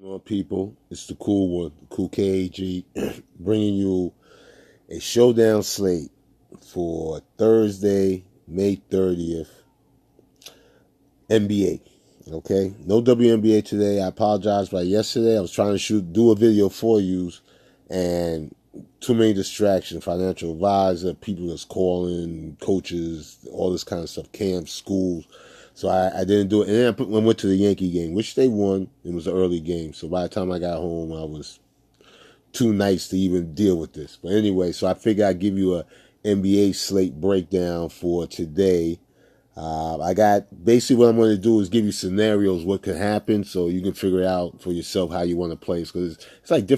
On people, it's the cool one, the cool KAG, bringing you a showdown slate for Thursday, May 30th, NBA. Okay, no WNBA today. I apologize about yesterday. I was trying to do a video for you, and too many distractions, financial advisor, people that's calling, coaches, all this kind of stuff, camps, schools. So I didn't do it. And then I went to the Yankee game, which they won. It was an early game. So by the time I got home, I was too nice to even deal with this. But anyway, so I figured I'd give you a NBA slate breakdown for today. I got basically what I'm going to do is give you scenarios what could happen, so you can figure out for yourself how you want to play. Because it's like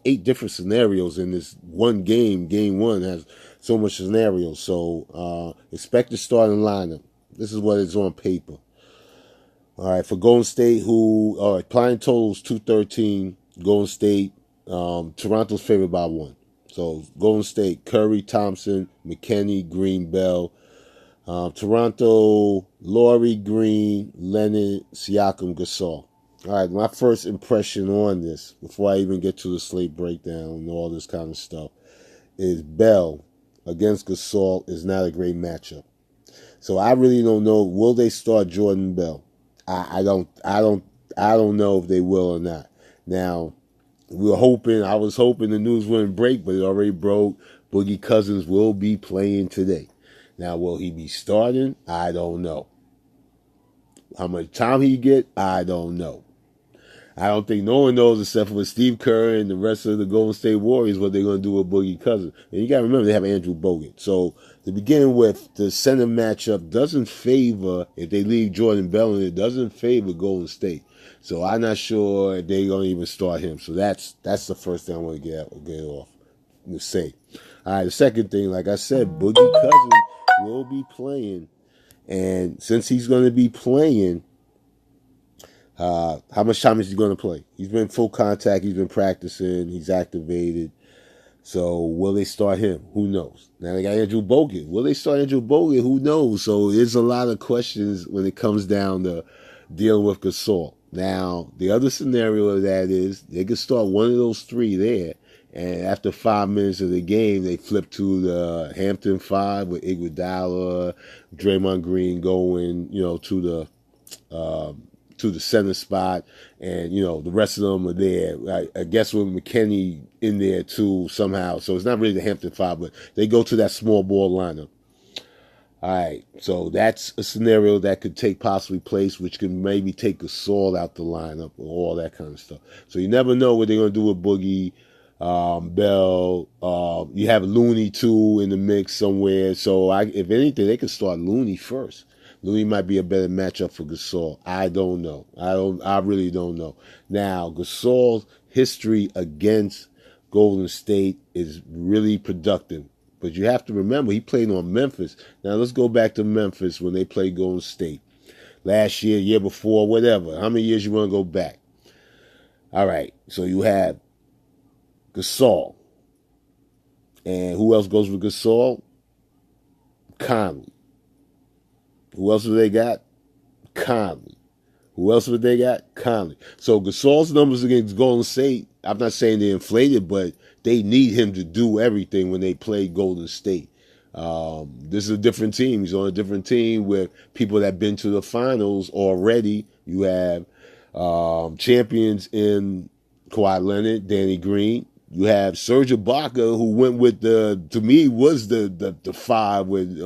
eight different scenarios in this one game. Game one has so much scenarios. So expect the starting lineup. This is what is on paper. All right, for Golden State, applying totals 213. Golden State, Toronto's favored by 1. So Golden State, Curry, Thompson, McKinney, Green, Bell. Toronto, Laurie, Green, Leonard, Siakam, Gasol. All right, my first impression on this, before I even get to the slate breakdown and all this kind of stuff, is Bell against Gasol is not a great matchup. So I really don't know. Will they start Jordan Bell? I don't know if they will or not. Now, I was hoping the news wouldn't break, but it already broke. Boogie Cousins will be playing today. Now, will he be starting? I don't know. How much time he get? I don't know. I don't think no one knows except for Steve Kerr and the rest of the Golden State Warriors what they're going to do with Boogie Cousins. And you got to remember they have Andrew Bogut. So to begin with, the center matchup doesn't favor, if they leave Jordan Bell in, it doesn't favor Golden State. So I'm not sure if they're going to even start him. So that's the first thing I want to get off. Say. All right, the second thing, like I said, Boogie Cousins will be playing. And since he's going to be playing, how much time is he going to play? He's been full contact. He's been practicing. He's activated. So will they start him? Who knows? Now they got Andrew Bogut. Will they start Andrew Bogut? Who knows? So there's a lot of questions when it comes down to dealing with Gasol. Now, the other scenario of that is they could start one of those three there. And after 5 minutes of the game, they flip to the Hampton 5 with Iguodala, Draymond Green going, to the center spot, and the rest of them are there. I guess with McKinney in there too somehow. So it's not really the Hampton 5, but they go to that small ball lineup. All right, so that's a scenario that could take possibly place, which could maybe take Gasol out the lineup or all that kind of stuff. So you never know what they're going to do with Boogie, Bell. You have Looney too in the mix somewhere. So if anything, they could start Looney first. Looney might be a better matchup for Gasol. I don't know. I really don't know. Now, Gasol's history against Golden State is really productive. But you have to remember, he played on Memphis. Now, let's go back to Memphis when they played Golden State. Last year, year before, whatever. How many years you want to go back? All right. So you have Gasol. And who else goes with Gasol? Conley. Who else have they got? Conley. Who else have they got? Conley. So Gasol's numbers against Golden State, I'm not saying they're inflated, but they need him to do everything when they play Golden State. This is a different team. He's on a different team with people that have been to the finals already. You have champions in Kawhi Leonard, Danny Green. You have Serge Ibaka, who went with to me, was the 5 with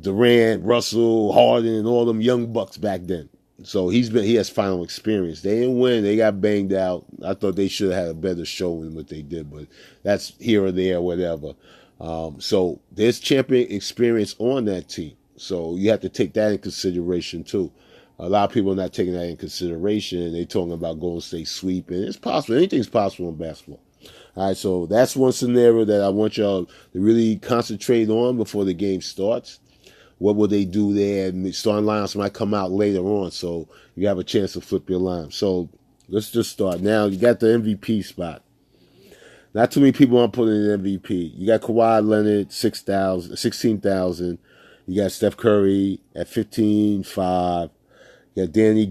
Durant, Russell, Harden, and all them young bucks back then. So he has final experience. They didn't win. They got banged out. I thought they should have had a better show than what they did, but that's here or there, whatever. So there's champion experience on that team. So you have to take that in consideration too. A lot of people are not taking that in consideration. They're talking about Golden State sweep, and it's possible. Anything's possible in basketball. All right, so that's one scenario that I want y'all to really concentrate on before the game starts. What will they do there? And starting lineups might come out later on, so you have a chance to flip your line. So let's just start. Now, you got the MVP spot. Not too many people want to put in an MVP. You got Kawhi Leonard, 16,000. You got Steph Curry at 15.5. You got Draymond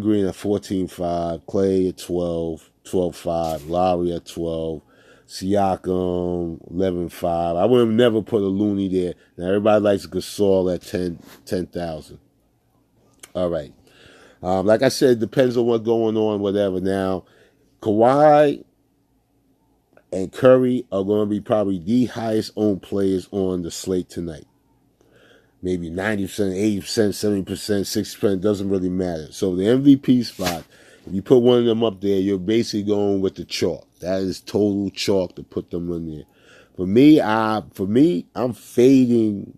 Green at 14-5, Clay at 12, 12-5, Lowry at 12, Siakam 11-5. I would have never put a Looney there. Now everybody likes Gasol at 10,000. All right. Like I said, depends on what's going on, whatever. Now, Kawhi and Curry are going to be probably the highest owned players on the slate tonight. Maybe 90%, 80%, 70%, 60%, doesn't really matter. So the MVP spot, if you put one of them up there, you're basically going with the chalk. That is total chalk to put them in there. For me, I'm fading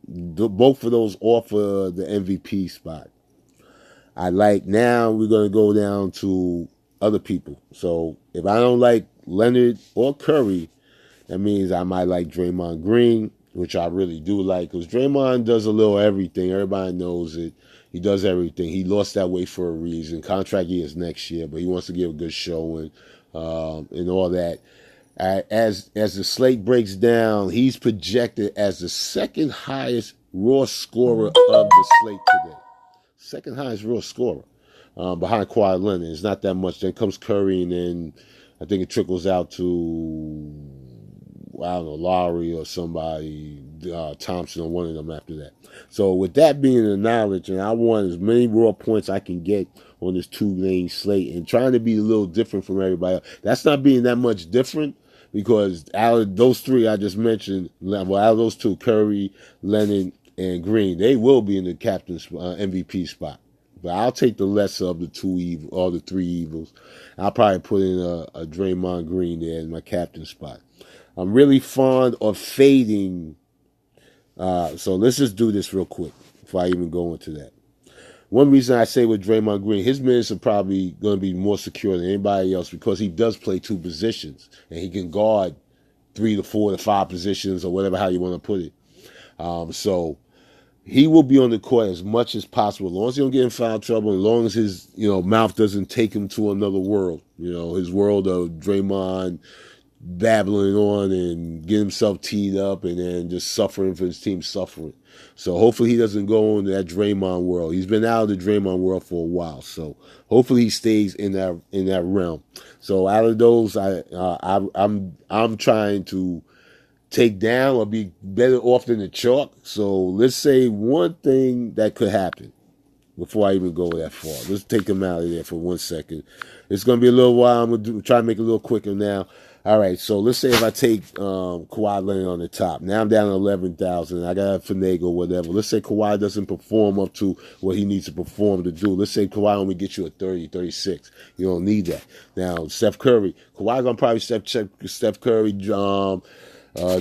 both of those off of the MVP spot. Now we're going to go down to other people. So if I don't like Leonard or Curry, that means I might like Draymond Green, which I really do like, because Draymond does a little everything. Everybody knows it. He does everything. He lost that weight for a reason. Contract year is next year, but he wants to give a good showing and all that. As the slate breaks down, he's projected as the second highest raw scorer of the slate today. Second highest raw scorer behind Kawhi Leonard. It's not that much. Then comes Curry, and then I think it trickles out to, I don't know, Lowry or somebody, Thompson or one of them after that. So with that being the knowledge, and I want as many raw points I can get on this two-lane slate and trying to be a little different from everybody else. That's not being that much different, because out of those three I just mentioned, well, out of those two, Curry, Leonard, and Green, they will be in the captain's MVP spot. But I'll take the lesser of the the three evils. I'll probably put in a Draymond Green there in my captain spot. I'm really fond of fading. So let's just do this real quick before I even go into that. One reason I say with Draymond Green, his minutes are probably going to be more secure than anybody else, because he does play two positions and he can guard 3 to 4 to 5 positions, or whatever, how you want to put it. So he will be on the court as much as possible, as long as he don't get in foul trouble, as long as his mouth doesn't take him to another world. His world of Draymond babbling on and get himself teed up and then just suffering for his team suffering. So hopefully he doesn't go into that Draymond world. He's been out of the Draymond world for a while, so hopefully he stays in that realm. So out of those, I'm trying to take down or be better off than the chalk. So let's say one thing that could happen before I even go that far. Let's take him out of there for 1 second. It's going to be a little while. I'm going to try to make it a little quicker now. All right, so let's say if I take Kawhi Leonard on the top. Now I'm down to 11,000. I got to finagle whatever. Let's say Kawhi doesn't perform up to what he needs to perform to do. Let's say Kawhi only gets you a 30, 36. You don't need that. Now, Steph Curry. Kawhi going to probably Steph Curry,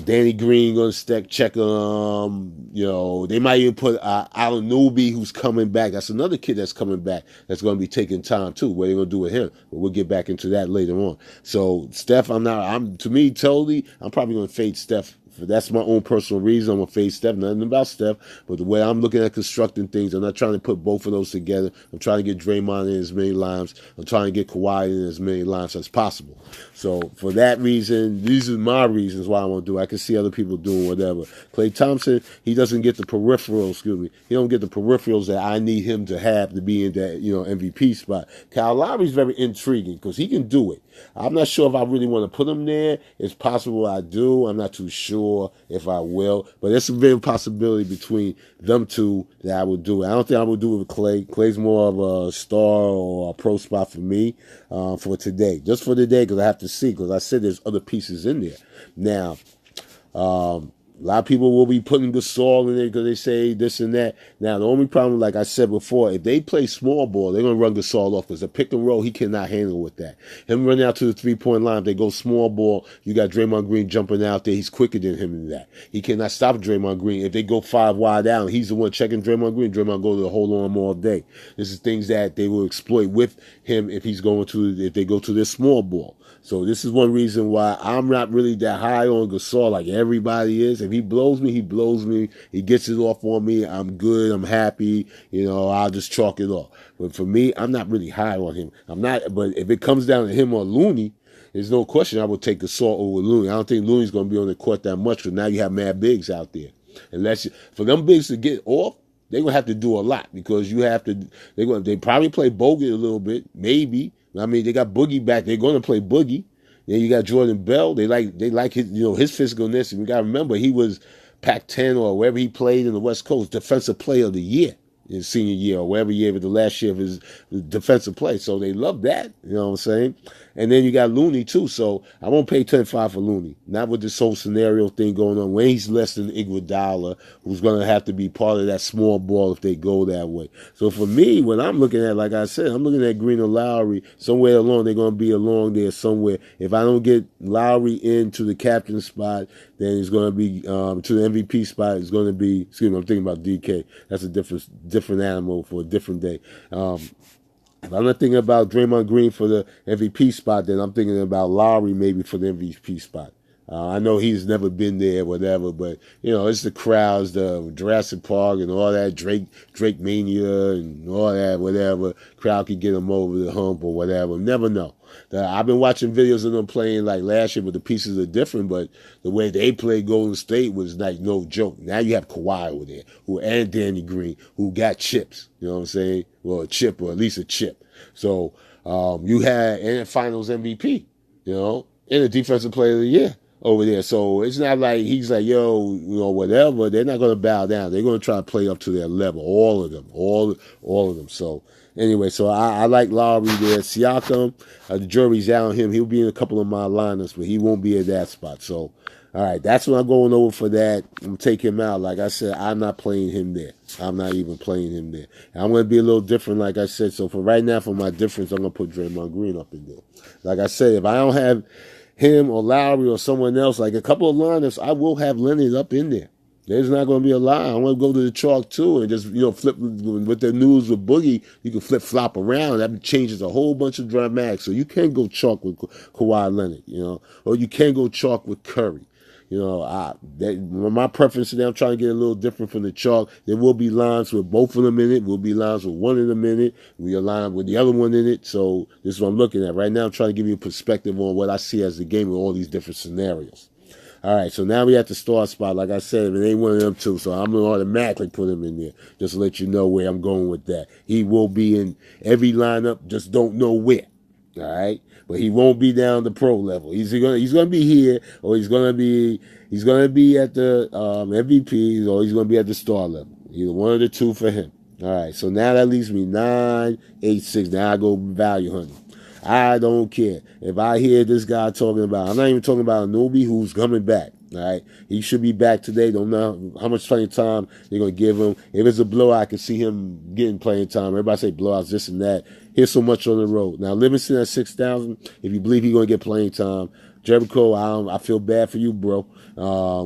Danny Green going to check him. They might even put Alan Newby, who's coming back. That's another kid that's coming back that's going to be taking time too. What are they going to do with him? But we'll get back into that later on. So Steph, I'm probably going to fade Steph. That's my own personal reason. I'm going to fade Steph. Nothing about Steph, but the way I'm looking at constructing things, I'm not trying to put both of those together. I'm trying to get Draymond in as many lines. I'm trying to get Kawhi in as many lines as possible. So for that reason, these are my reasons why I want to do it. I can see other people doing whatever. Klay Thompson, he doesn't get the peripherals, he don't get the peripherals that I need him to have to be in that, MVP spot. Kyle Lowry's very intriguing because he can do it. I'm not sure if I really want to put him there. It's possible I do. I'm not too sure if I will. But there's a real possibility between them two that I would do it. I don't think I would do it with Klay. Klay's more of a star or a pro spot for me for today. Just for today, because I have to see. Because I said there's other pieces in there. Now, a lot of people will be putting Gasol in there because they say this and that. Now, the only problem, like I said before, if they play small ball, they're going to run Gasol off because the pick and roll, he cannot handle with that. Him running out to the three-point line, if they go small ball, you got Draymond Green jumping out there. He's quicker than him in that. He cannot stop Draymond Green. If they go 5 wide out, he's the one checking Draymond Green. Draymond go to the hold on him all day. This is things that they will exploit with him if they go to this small ball. So this is one reason why I'm not really that high on Gasol like everybody is. If he blows me, he blows me. He gets it off on me. I'm good. I'm happy. I'll just chalk it off. But for me, I'm not really high on him. But if it comes down to him or Looney, there's no question I would take Gasol over Looney. I don't think Looney's going to be on the court that much because now you have mad bigs out there. For them bigs to get off, they're gonna have to do a lot because you have to. They probably play Bogut a little bit, maybe. I mean, they got Boogie back. They're gonna play Boogie. Then you got Jordan Bell. They like his his physicalness. And you gotta remember he was Pac-10 or wherever he played in the West Coast Defensive Player of the Year in his senior year or wherever year, but the last year of his defensive play. So they love that. You know what I'm saying? And then you got Looney too. So I won't pay 10-5 for Looney. Not with this whole scenario thing going on. When he's less than Iguodala, who's going to have to be part of that small ball if they go that way. So for me, when I'm looking at, like I said, I'm looking at Green or Lowry. Somewhere along, they're going to be along there somewhere. If I don't get Lowry into the captain spot, then it's going to be to the MVP spot. It's going to be. Excuse me, I'm thinking about DK. That's a different animal for a different day. If I'm not thinking about Draymond Green for the MVP spot, then I'm thinking about Lowry maybe for the MVP spot. I know he's never been there, whatever, but it's the crowds, the Jurassic Park, and all that Drake mania and all that, whatever. Crowd could get him over the hump or whatever. Never know. I've been watching videos of them playing like last year, but the pieces are different. But the way they played Golden State was like no joke. Now you have Kawhi over there, and Danny Green, who got chips. You know what I'm saying? Well, a chip or at least a chip. So you had and Finals MVP, and a Defensive Player of the Year over there. So it's not like he's like, whatever. They're not going to bow down. They're going to try to play up to their level. All of them. All of them. So anyway, so I like Lowry there. Siakam, the jury's out on him. He'll be in a couple of my lineups, but he won't be at that spot. So, all right, that's what I'm going over for that. I'm going to take him out. Like I said, I'm not playing him there. I'm not even playing him there. And I'm going to be a little different, like I said. So for right now, for my difference, I'm going to put Draymond Green up in there. Like I said, if I don't have him or Lowry or someone else, like a couple of lineups, I will have Leonard up in there. There's not going to be a lie. I want to go to the chalk too and just, flip with the news with Boogie. You can flip-flop around. That changes a whole bunch of dramatics. So you can go chalk with Kawhi Leonard, or you can go chalk with Curry. My preference today, I'm trying to get a little different from the chalk. There will be lines with both of them in it. Will be lines with one of them in it. We align with the other one in it. So this is what I'm looking at. Right now, I'm trying to give you a perspective on what I see as the game with all these different scenarios. All right, so now we at the start spot. Like I said, it ain't one of them two, so I'm going to automatically put him in there just to let you know where I'm going with that. He will be in every lineup, just don't know where. All right, but he won't be down the pro level. He's gonna be here, or he's gonna be at the MVP, or he's gonna be at the star level. Either one of the two for him. All right, so now that leaves me 9, 8, 6. Now I go value hunting. I don't care if I hear this guy talking about. I'm not even talking about a newbie who's coming back. All right, he should be back today. Don't know how much playing time they're gonna give him. If it's a blowout, I can see him getting playing time. Everybody say blowouts, this and that. Here's so much on the road. Now Livingston at 6,000. If you believe he's gonna get playing time, Jericho, I feel bad for you, bro.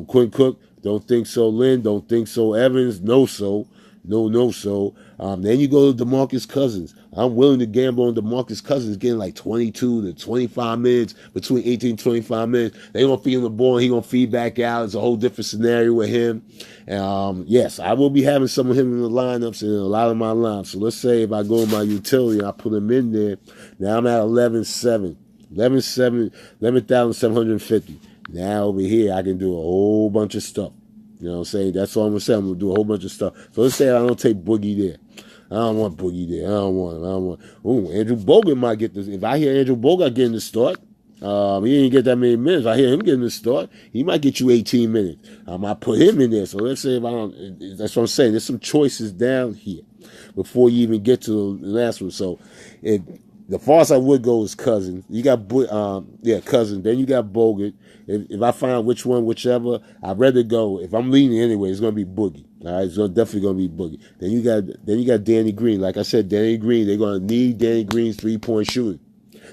Quinn Cook, don't think so. Lynn, don't think so. Evans, no so. No, so. Then you go to DeMarcus Cousins. I'm willing to gamble on DeMarcus Cousins getting like 22 to 25 minutes, between 18 and 25 minutes. They're going to feed him the ball, and he's going to feed back out. It's a whole different scenario with him. Yes, I will be having some of him in the lineups and in a lot of my lineups. So let's say if I go in my utility and I put him in there, now I'm at 11,700. 11,750. Now over here, I can do a whole bunch of stuff. You know what I'm saying? That's all I'm going to say. I'm going to do a whole bunch of stuff. So let's say I don't take Boogie there. I don't want Boogie there. I don't want him. Ooh, Andrew Bogut might get this. If I hear Andrew Bogut getting the start, he didn't get that many minutes. I hear him getting the start. He might get you 18 minutes. I might put him in there. So let's say if I don't, that's what I'm saying. There's some choices down here before you even get to the last one. So the farthest I would go is Cousins. You got Cousins. Then you got Bogut. If I find whichever, I'd rather go. If I'm leaning anyway, it's gonna be Boogie. All right, it's definitely gonna be Boogie. Then you got Danny Green. Like I said, Danny Green. They're gonna need Danny Green's 3-point shooting.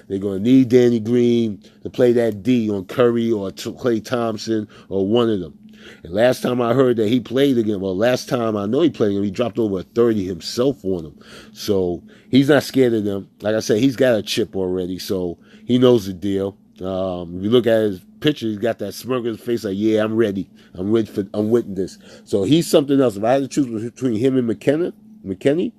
They're gonna need Danny Green to play that D on Curry or Klay Thompson or one of them. And last time I heard that he played again, last time I know he played again, he dropped over 30 himself on them. So he's not scared of them. Like I said, he's got a chip already, so he knows the deal. If you look at his picture, he's got that smirk on his face like, yeah, I'm ready. I'm with this. So he's something else. If I had to choose between him and McKinney,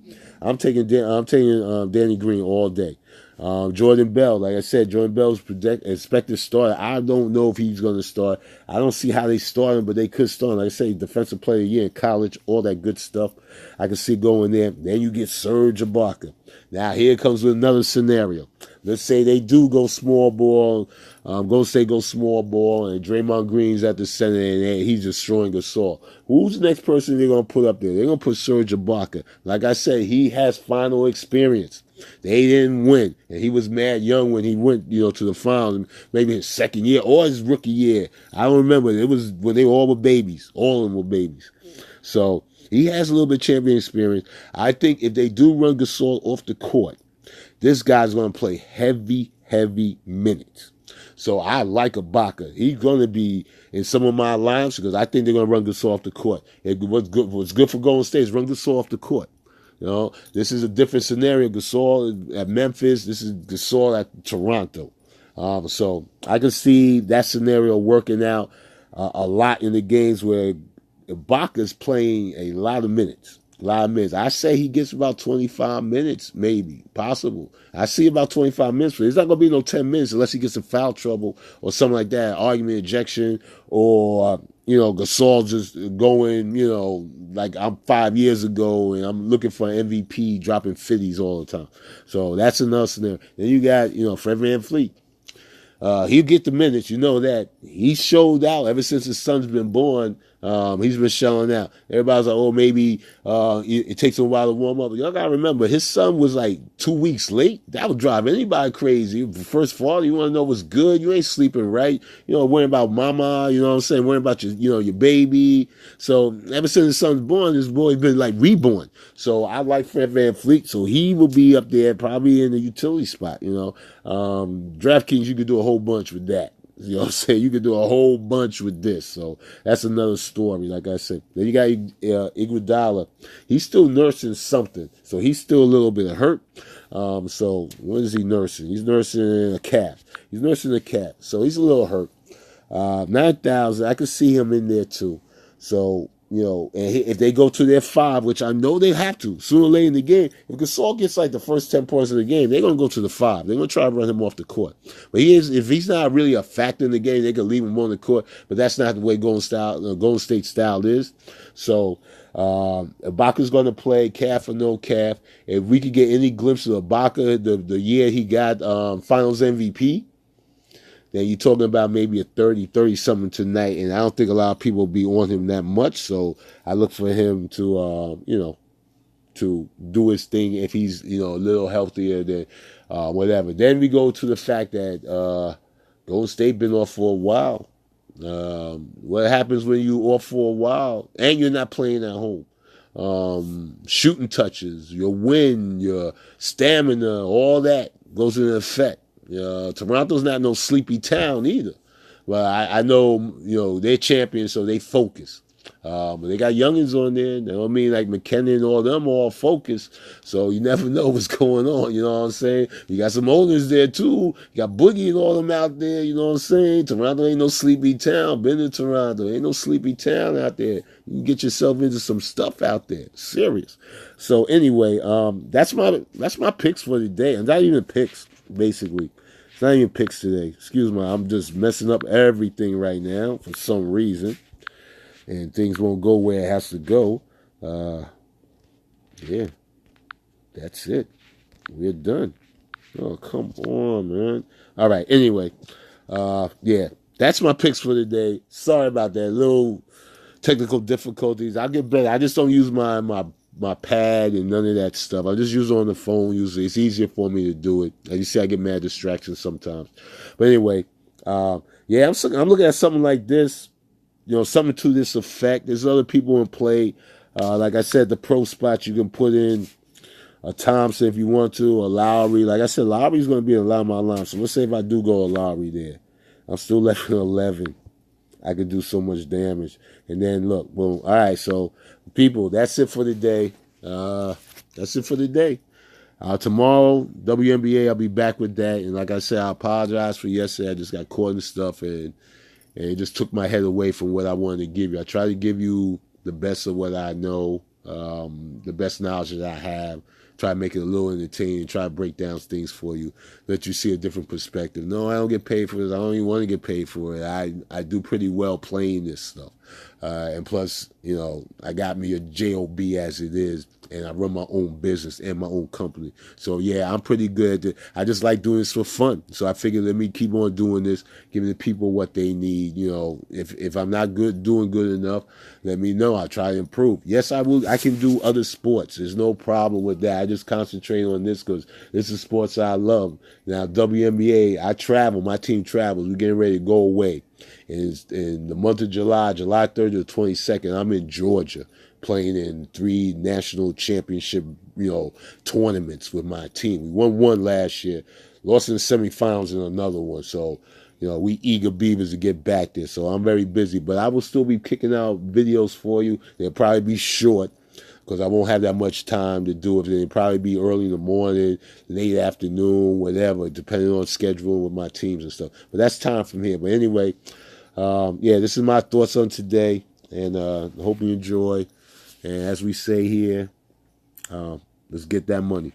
I'm taking Danny Green all day. Jordan Bell, like I said, Jordan Bell's expected starter. I don't know if he's going to start. I don't see how they start him, but they could start him. Like I say, defensive player of the year in college, all that good stuff. I can see going there. Then you get Serge Ibaka. Now here comes with another scenario. Let's say they do go small ball. Golden State goes small ball, and Draymond Green's at the center, and he's destroying Gasol. Who's the next person they're going to put up there? They're going to put Serge Ibaka. Like I said, he has final experience. They didn't win, and he was mad young when he went, to the finals, maybe his second year or his rookie year. I don't remember. It was when they all were babies. All of them were babies. So he has a little bit of champion experience. I think if they do run Gasol off the court, this guy's going to play heavy minutes. So I like Ibaka. He's going to be in some of my lineups because I think they're going to run Gasol off the court. What's good for Golden State is run Gasol off the court. This is a different scenario. Gasol at Memphis. This is Gasol at Toronto. So I can see that scenario working out a lot in the games where Ibaka's playing a lot of minutes. I say he gets about 25 minutes, maybe, possible. I see about 25 minutes, but it's not going to be no 10 minutes unless he gets in foul trouble or something like that, argument, ejection, or, Gasol just going, like I'm 5 years ago and I'm looking for an MVP dropping 50s all the time. So that's another scenario. Then you got, Fred VanVleet. He'll get the minutes, that. He showed out ever since his son's been born. He's been showing out. Everybody's like, maybe it takes him a while to warm up. But y'all got to remember, his son was like 2 weeks late. That would drive anybody crazy. First of all, you want to know what's good. You ain't sleeping right. Worrying about mama, worrying about your baby. So ever since his son's born, this boy's been like reborn. So I like Fred VanVleet. So he will be up there probably in the utility spot, DraftKings, you could do a whole bunch with that. You know what I'm saying? You could do a whole bunch with this. So that's another story, like I said. Then you got Iguodala. He's still nursing something. So he's still a little bit hurt. So what is he nursing? He's nursing a calf. So he's a little hurt. 9,000. I could see him in there too. So, and if they go to their 5, which I know they have to, sooner or later in the game, if Gasol gets like the first 10 points of the game, they're going to go to the 5. They're going to try to run him off the court. But if he's not really a factor in the game, they can leave him on the court. But that's not the way Golden State style is. So Ibaka's going to play, calf or no calf. If we could get any glimpse of Ibaka, the year he got Finals MVP, then you're talking about maybe a 30-something tonight, and I don't think a lot of people will be on him that much. So I look for him to, to do his thing if he's, a little healthier than whatever. Then we go to the fact that Golden State been off for a while. What happens when you off for a while and you're not playing at home? Shooting touches, your wind, your stamina, all that goes into effect. Toronto's not no sleepy town either. Well, I know, they're champions, so they focus. But they got youngins on there. Like McKenna and all them all focused. So you never know what's going on. You know what I'm saying? You got some owners there too. You got Boogie and all them out there. You know what I'm saying? Toronto ain't no sleepy town. Been to Toronto. Ain't no sleepy town out there. You can get yourself into some stuff out there. Serious. So anyway, that's my picks for the day. And not even picks, basically. It's not even picks today. Excuse me. I'm just messing up everything right now for some reason. And things won't go where it has to go. Yeah, that's it. We're done. Oh, come on, man. All right, anyway. Yeah, that's my picks for the day. Sorry about that. Little technical difficulties. I'll get better. I just don't use my pad and none of that stuff. I just use it on the phone usually. It's easier for me to do it. As you see, I get mad distractions sometimes. But anyway, yeah, I'm looking at something like this. Something to this effect. There's other people in play. Like I said, the pro spot, you can put in a Thompson if you want to, a Lowry. Like I said, Lowry's going to be in a lot of my lines. So let's say if I do go a Lowry there, I'm still left with 11. I could do so much damage. And then, look, boom. All right, so, people, that's it for the day. Tomorrow, WNBA, I'll be back with that. And like I said, I apologize for yesterday. I just got caught in stuff and it just took my head away from what I wanted to give you. I try to give you the best of what I know, the best knowledge that I have, try to make it a little entertaining, try to break down things for you, let you see a different perspective. No, I don't get paid for this. I don't even want to get paid for it. I do pretty well playing this stuff. And plus, I got me a job as it is, and I run my own business and my own company. So yeah, I'm pretty good at it. I just like doing this for fun. So I figured let me keep on doing this, giving the people what they need. If I'm not doing good enough, let me know. I'll try to improve. Yes, I will. I can do other sports. There's no problem with that. I just concentrate on this because this is sports I love. Now WNBA, I travel. My team travels. We're getting ready to go away. And in the month of July 3rd to the 22nd, I'm in Georgia playing in 3 national championship, tournaments with my team. We won one last year, lost in the semifinals in another one. So, we eager beavers to get back there. So I'm very busy, but I will still be kicking out videos for you. They'll probably be short because I won't have that much time to do it. They'll probably be early in the morning, late afternoon, whatever, depending on schedule with my teams and stuff. But that's time from here. But anyway, this is my thoughts on today, and hope you enjoy. And as we say here, let's get that money.